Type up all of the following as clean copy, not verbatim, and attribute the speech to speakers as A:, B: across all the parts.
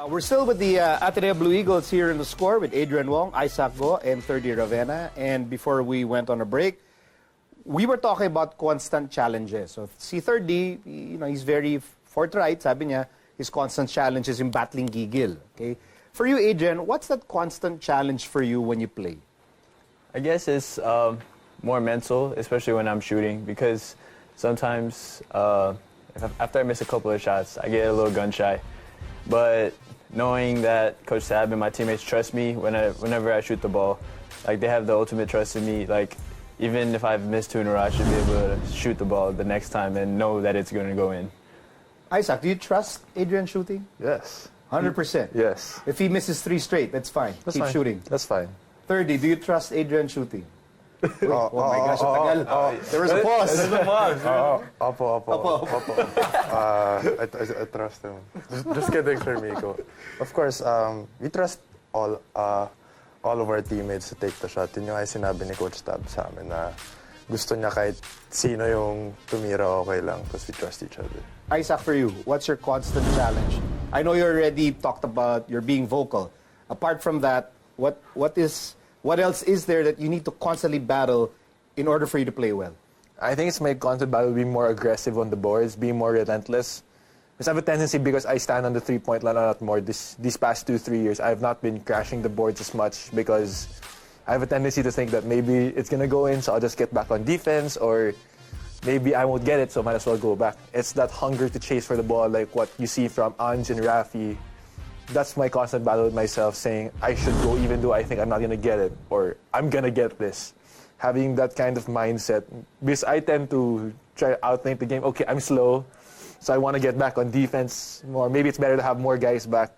A: We're still with the Ateneo Blue Eagles here in the score with Adrian Wong, Isaac Go, and Thirdy Ravena. And before we went on a break, we were talking about constant challenges. So si Thirdy, he's very forthright. Sabi niya, his constant challenge is in battling gigil. Okay. For you, Adrian, what's that constant challenge for you when you play?
B: I guess it's more mental, especially when I'm shooting, because sometimes after I miss a couple of shots, I get a little gun shy. But knowing that Coach Sab and my teammates trust me whenever I shoot the ball, like they have the ultimate trust in me. Like even if I've missed two in a row, I should be able to shoot the ball the next time and know that it's going to go in.
A: Isaac, do you trust Adrian shooting?
C: Yes.
A: 100%?
C: Yes.
A: If he misses 3 straight, that's fine. Keep shooting.
C: That's fine.
A: Thirdy, do you trust Adrian shooting? Oh my gosh, there was a pause.
B: There's a pause.
C: Opo. I trust him. Just kidding, Sir Miko. Of course, we trust all of our teammates to take the shot. Yun yung ay sinabi ni Coach Tab sa amin na gusto niya kahit sino yung tumira, okay lang. Because we trust each other.
A: Isaac, for you, what's your constant challenge? I know you already talked about your being vocal. Apart from that, what else is there that you need to constantly battle in order for you to play well?
D: I think it's my constant battle being more aggressive on the boards, being more relentless. Because I have a tendency, because I stand on the three-point line a lot more these past 2-3 years, I have not been crashing the boards as much because I have a tendency to think that maybe it's going to go in, so I'll just get back on defense, or maybe I won't get it, so might as well go back. It's that hunger to chase for the ball, like what you see from Anj and Rafi. That's my constant battle with myself, saying I should go even though I think I'm not going to get it, or I'm going to get this. Having that kind of mindset, because I tend to try to outthink the game. Okay, I'm slow, so I want to get back on defense more. Maybe it's better to have more guys back.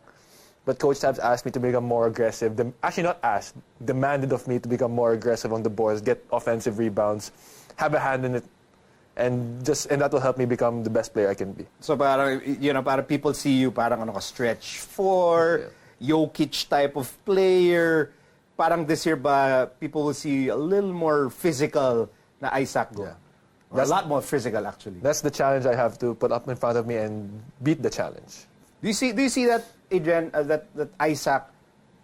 D: But Coach Tabs asked me to become more aggressive. Actually, not asked, demanded of me to become more aggressive on the boards, get offensive rebounds, have a hand in it, and that will help me become the best player I can be.
A: So parang, parang people see you parang stretch 4, Jokic type of player. Parang this year ba, people will see a little more physical na Isaac Go. Yeah. A lot more physical, actually.
D: That's the challenge I have to put up in front of me and beat the challenge.
A: Do you see that, Adrian, that Isaac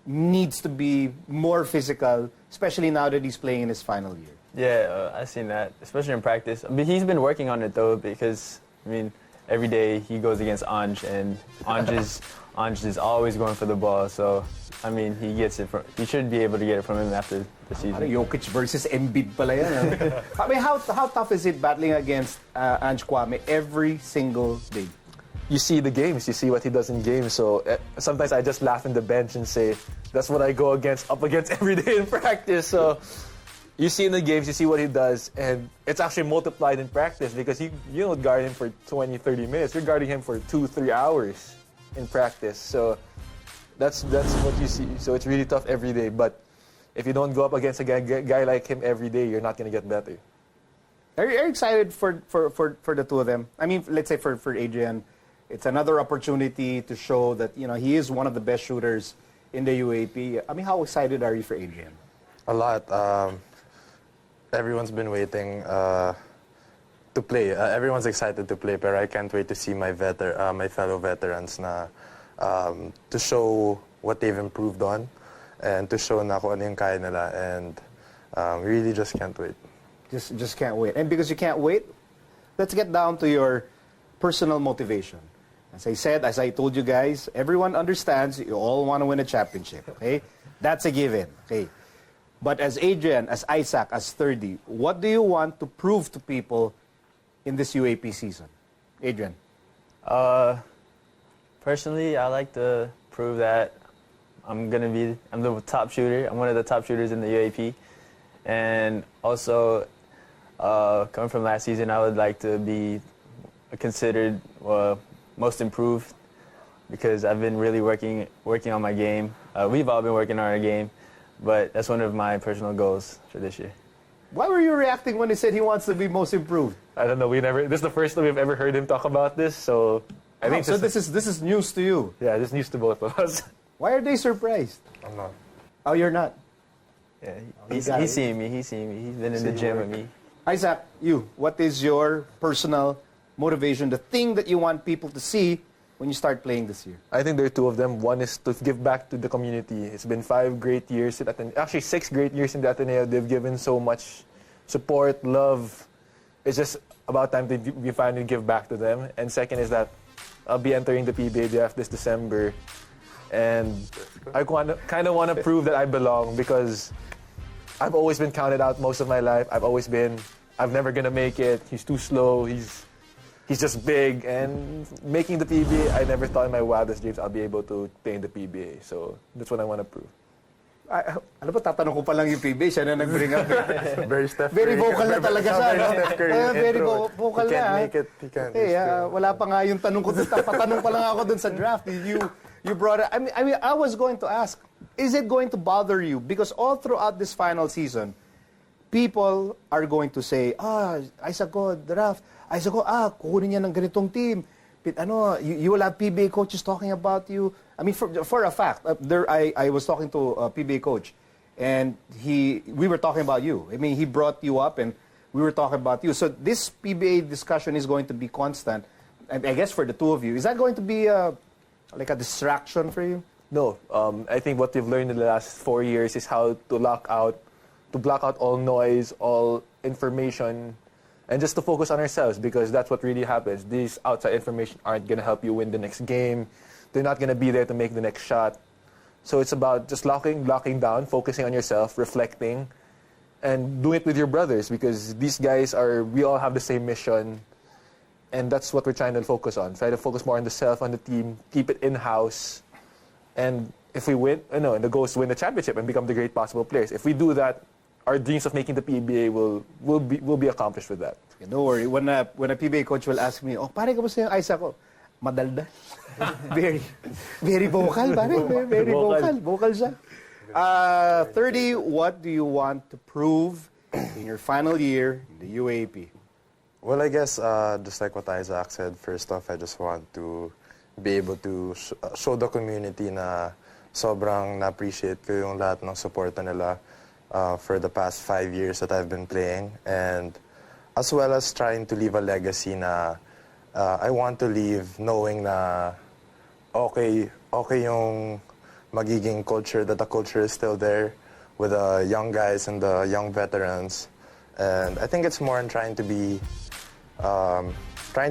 A: needs to be more physical, especially now that he's playing in his final year?
B: Yeah, I've seen that, especially in practice. I mean, he's been working on it, though, because, every day he goes against Anj, and Anj is always going for the ball. So, he gets it he should be able to get it from him after the season.
A: Jokic versus Embiid pala yan. How tough is it battling against Anj Kwame every single day?
D: You see the games, you see what he does in games. So sometimes I just laugh in the bench and say, that's what I go up against every day in practice. So you see in the games, you see what he does, and it's actually multiplied in practice because you don't guard him for 20, 30 minutes. You're guarding him for 2-3 hours in practice. So that's what you see. So it's really tough every day. But if you don't go up against a guy like him every day, you're not going to get better.
A: Are you excited for the two of them? Let's say for Adrian, it's another opportunity to show that he is one of the best shooters in the UAAP. How excited are you for Adrian?
C: A lot. Everyone's been waiting to play. Everyone's excited to play, but I can't wait to see my fellow veterans na to show what they've improved on and to show na kung ano yung kaya nila, and really just can't wait.
A: Just can't wait. And because you can't wait, let's get down to your personal motivation. As I told you guys, everyone understands you all want to win a championship, okay? That's a given, okay? But as Adrian, as Isaac, as Thirdy, what do you want to prove to people in this UAAP season? Adrian?
B: Personally, I like to prove that I'm the top shooter. I'm one of the top shooters in the UAAP. And also, coming from last season, I would like to be considered most improved because I've been really working on my game. We've all been working on our game, but that's one of my personal goals for this year.
A: Why were you reacting when he said he wants to be most improved?
D: I don't know. This is the first time we've ever heard him talk about this, so I think
A: this is news to you.
D: Yeah, this is news to both of us.
A: Why are they surprised?
C: I'm not.
A: Oh, you're not?
B: Yeah, he's seeing me. He's been in the gym with me.
A: Isaac, what is your personal motivation, the thing that you want people to see when you start playing this year?
D: I think there are two of them. One is to give back to the community. It's been 5 great years at Ateneo. Actually, 6 great years in the Ateneo. They've given so much support, love. It's just about time to we finally give back to them. And second is that I'll be entering the PBA draft this December. And I kind of want to prove that I belong because I've always been counted out most of my life. I'm never going to make it. He's too slow. He's just big. And making the PBA, I never thought in my wildest dreams I'll be able to play in the PBA. So that's what I want to prove.
A: Ano ba, tatanong ko pa lang yung PBA, siya na nag-bring up.
C: Very Steph
A: Very
C: Curry.
A: vocal na talaga siya.
C: Very
A: No?
C: Steph Curry
A: Very
C: intro.
A: vocal
C: He
A: na.
C: can't make it. He can't.
A: Hey, wala pa nga yung tanong ko dun. Patanong pa lang ako dun sa draft. You brought it. I mean, I was going to ask, is it going to bother you? Because all throughout this final season, people are going to say, Isaac Go, draft. Isaac Go, kukunin niya ng ganitong team. You will have PBA coaches talking about you. I mean, for a fact, I was talking to a PBA coach, and we were talking about you. I mean, he brought you up, and we were talking about you. So this PBA discussion is going to be constant. I guess for the two of you, is that going to be like a distraction for you?
D: No. I think what we've learned in the last 4 years is how to block out all noise, all information, and just to focus on ourselves, because that's what really happens. These outside information aren't going to help you win the next game. They're not going to be there to make the next shot. So it's about just locking down, focusing on yourself, reflecting, and doing it with your brothers, because these guys we all have the same mission, and that's what we're trying to focus on. Try to focus more on the self, on the team, keep it in-house, and if we win, and the goal is to win the championship and become the great possible players. If we do that, our dreams of making the PBA will be accomplished with that.
A: Okay, don't worry. When a PBA coach will ask me, pare, kamusta yung Isaac ko? Madaldal. very vocal, pare. Very vocal. Vocal siya. Thirdy, what do you want to prove in your final year in the UAAP?
C: Well, I guess just like what Isaac said, first off, I just want to be able to show the community na sobrang na-appreciate ko yung lahat ng suporta nila for the past 5 years that I've been playing, and as well as trying to leave a legacy na I want to leave knowing na okay yung magiging culture, that the culture is still there with the young guys and the young veterans. And I think it's more in trying to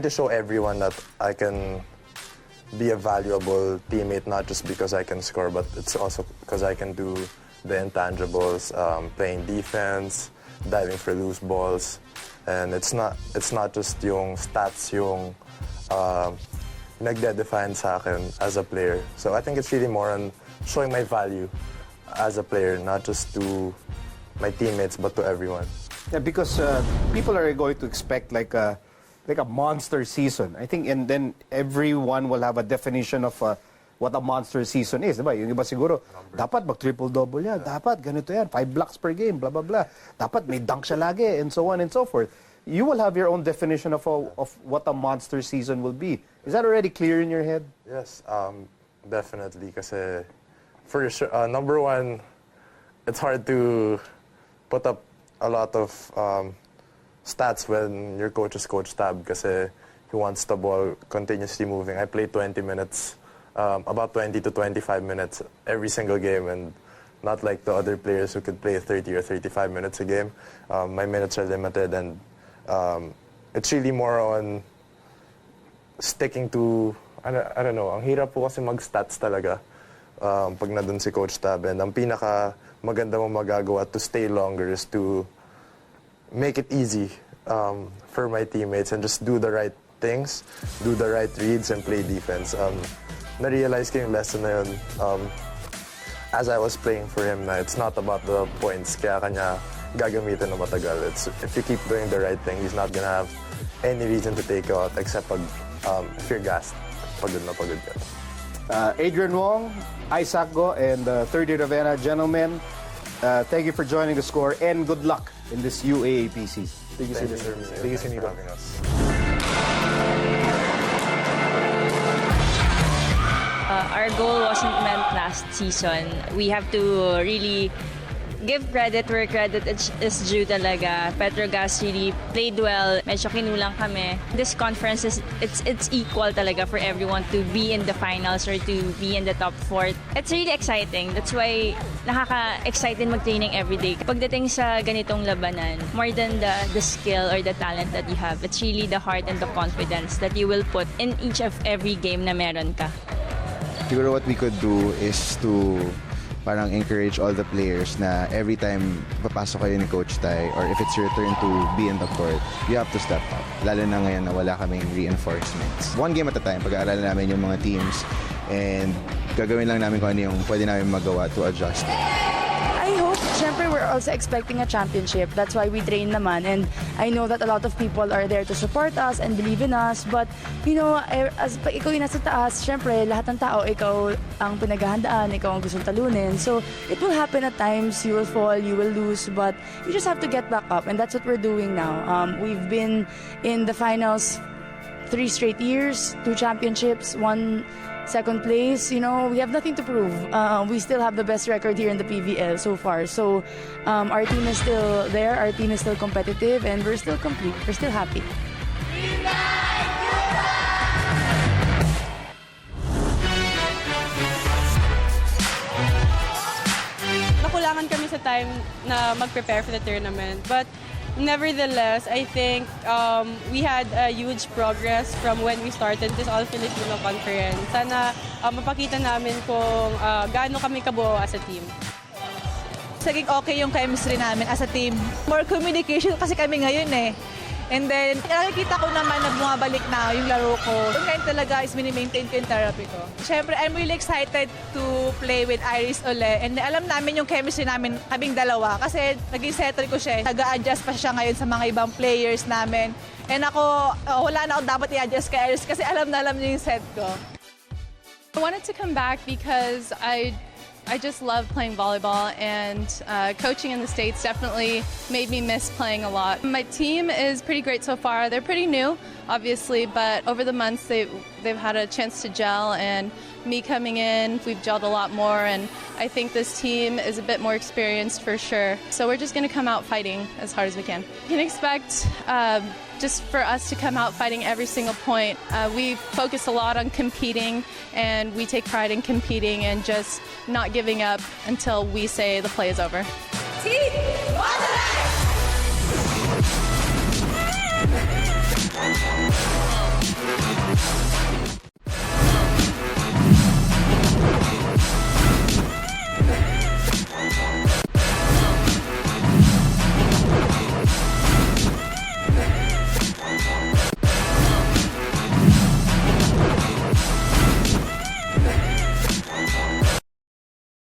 C: show everyone that I can be a valuable teammate, not just because I can score, but it's also because I can do the intangibles, playing defense, diving for loose balls. And it's not just yung stats yung nagde-define sa akin as a player. So I think it's really more on showing my value as a player, not just to my teammates but to everyone.
A: Yeah, because people are going to expect like a monster season. I think, and then everyone will have a definition of what a monster season is, diba? Yung iba siguro, dapat mag-triple-double yan, dapat ganito yan, 5 blocks per game, blah, blah, blah. Dapat may dunk siya lagi, and so on and so forth. You will have your own definition of what a monster season will be. Is that already clear in your head?
C: Yes, definitely. Kasi for sure, number one, it's hard to put up a lot of stats when your coach is Coach Tab kasi he wants the ball continuously moving. I play 20 minutes, about 20 to 25 minutes every single game, and not like the other players who could play 30 or 35 minutes a game. My minutes are limited, and it's really more on sticking to, I don't know, ang hirap po kasi mag-stats talaga pag nandun si Coach Tab, and ang pinaka maganda mo magagawa to stay longer is to make it easy for my teammates and just do the right things, do the right reads, and play defense. Na-realize ko yung lesson na yun as I was playing for him na it's not about the points, kaya kanya gagamitin na matagal. It's, if you keep doing the right thing, he's not gonna have any reason to take you out except if you're gassed. Pagod na pagod ka.
A: Adrian Wong, Isaac Go, and Thirdy Ravena, gentlemen, thank you for joining the Score, and good luck in this UAAP season.
D: Thank you, sir. Thank you,
C: for having us.
E: Our goal wasn't meant last season. We have to really give credit where credit is due talaga. Petrogas really played well. Medyo kinulang kami. This conference it's equal talaga for everyone to be in the finals or to be in the top 4. It's really exciting. That's why nakaka-excited mag-training every day. Pagdating sa ganitong labanan, more than the skill or the talent that you have, it's really the heart and the confidence that you will put in each of every game na meron ka.
F: Siguro what we could do is to parang encourage all the players na every time papasok kayo ni Coach Tai or if it's your turn to be in the court, you have to step up. Lalo na ngayon na wala kaming reinforcements. One game at a time, pag-aaralan namin yung mga teams and gagawin lang namin kung ano yung pwede namin magawa to adjust.
G: I hope, syempre we're also expecting a championship. That's why we train naman. And I know that a lot of people are there to support us and believe in us. But, you know, as pag ikaw yung nasa taas, syempre lahat ng tao, ikaw ang pinaghahandaan, ikaw ang gustong talunin. So, it will happen at times. You will fall, you will lose. But you just have to get back up. And that's what we're doing now. We've been in the finals 3 straight years, 2 championships, 1 second place. You know, we have nothing to prove. We still have the best record here in the PVL so far. So our team is still there, our team is still competitive, and we're still complete. We're still happy.
H: Nakulangan kami sa time na mag-prepare for the tournament. But nevertheless, I think we had a huge progress from when we started this All-Filipino Conference. Sana mapakita namin kung gaano kami kabuo as a team.
I: Saging okay yung chemistry namin as a team. More communication kasi kami ngayon eh. And then, nakikita ko naman na bumabalik na yung laro ko. Yung ngayon talaga is mini-maintain ko yung therapy ko. Siyempre, I'm really excited to play with Iris ule. And alam namin yung chemistry namin, kaming dalawa. Kasi naging settle ko siya. Nag-a-adjust pa siya ngayon sa mga ibang players namin. And ako, wala na ako dapat i-adjust kay Iris kasi alam na alam niya yung set ko.
J: I wanted to come back because I just love playing volleyball, and coaching in the States definitely made me miss playing a lot. My team is pretty great so far. They're pretty new, obviously, but over the months they've had a chance to gel, and me coming in, we've gelled a lot more, and I think this team is a bit more experienced for sure. So we're just going to come out fighting as hard as we can. You can expect just for us to come out fighting every single point. We focus a lot on competing, and we take pride in competing and just not giving up until we say the play is over.